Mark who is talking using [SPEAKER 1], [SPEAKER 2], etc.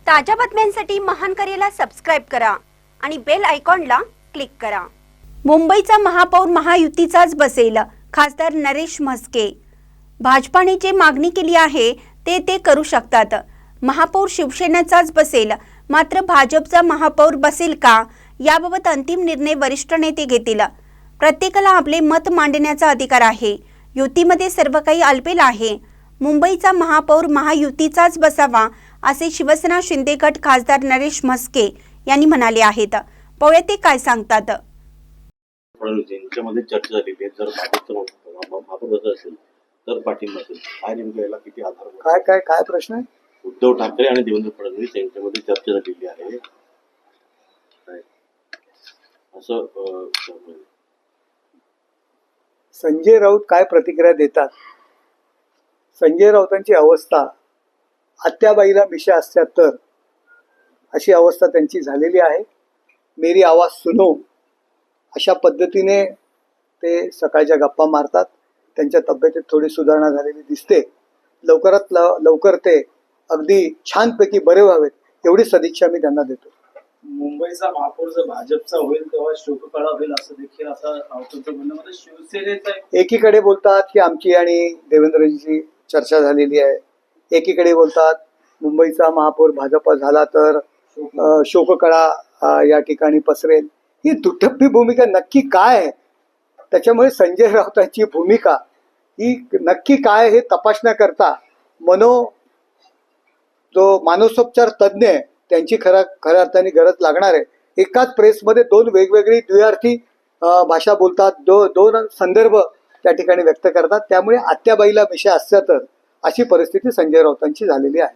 [SPEAKER 1] ताज्या बातम्यांसाठी महान करेला सबस्क्राइब करा आणि बेल आयकॉनला क्लिक करा। मुंबईचा महापौर महायुतीचाच बसेल, खासदार नरेश म्हस्के। भाजपाने जे मागणी केली आहे ते करू शकतात। महापौर शिवसेनेचाच बसेल, मात्र भाजपचा महापौर बसेल का याबाबत अंतिम निर्णय वरिष्ठ नेते घेतील। प्रत्येकाला आपले मत मांडण्याचा अधिकार आहे। युतीमध्ये सर्व काही अल्पेल आहे। मुंबईचा महापौर महायुतीचाच बसावा असे शिवसेना शिंदे गट खासदार नरेश म्हस्के यांनी म्हणाले आहेत। पाहूया ते काय सांगतात।
[SPEAKER 2] यांच्यामध्ये चर्चा झालेली आहे, जर महापौर असेल तर पाठिंबा असेल, काय नेमकं याला किती आधार?
[SPEAKER 3] काय प्रश्न आहे?
[SPEAKER 2] उद्धव ठाकरे आणि देवेंद्र फडणवीस यांच्यामध्ये चर्चा झालेली आहे असं
[SPEAKER 3] संजय राऊत काय प्रतिक्रिया देतात? संजय राऊतांची अवस्था आत्याबाईला मिशा असत्या तर अशी अवस्था त्यांची झालेली आहे। मेरी आवाज सुनो अशा पद्धतीने ते सकाळच्या गप्पा मारतात। त्यांच्या तब्येतीत थोडी सुधारणा झालेली दिसते। लवकरात लवकर ते अगदी छानपैकी बरे व्हावेत एवढी सदिच्छा मी त्यांना देतो।
[SPEAKER 4] मुंबईचा महापौर जर भाजपचा होईल तेव्हा शोककळा होईल असं देखील आता राऊतांचं म्हणणं आहे। शिवसेनेचा
[SPEAKER 3] एकीकडे बोलतात की आमची आणि देवेंद्रजीची चर्चा झालेली आहे, एकीकडे बोलतात मुंबईचा महापौर भाजप झाला तर शोककळा या ठिकाणी पसरेल। ही दुटप्पी भूमिका नक्की काय आहे? त्याच्यामुळे संजय राऊतांची भूमिका ही नक्की काय हे तपासण्याकरता जो मानसोपचार तज्ज्ञ आहे त्यांची खऱ्या अर्थाने गरज लागणार आहे। एकाच प्रेसमध्ये दोन वेगवेगळी द्विअर्थी भाषा बोलतात, दोन संदर्भ त्या ठिकाणी व्यक्त करतात। त्यामुळे आत्याबाईला मिशा असत्या तर अशी परिस्थिती संजय राऊतांची झालेली आहे।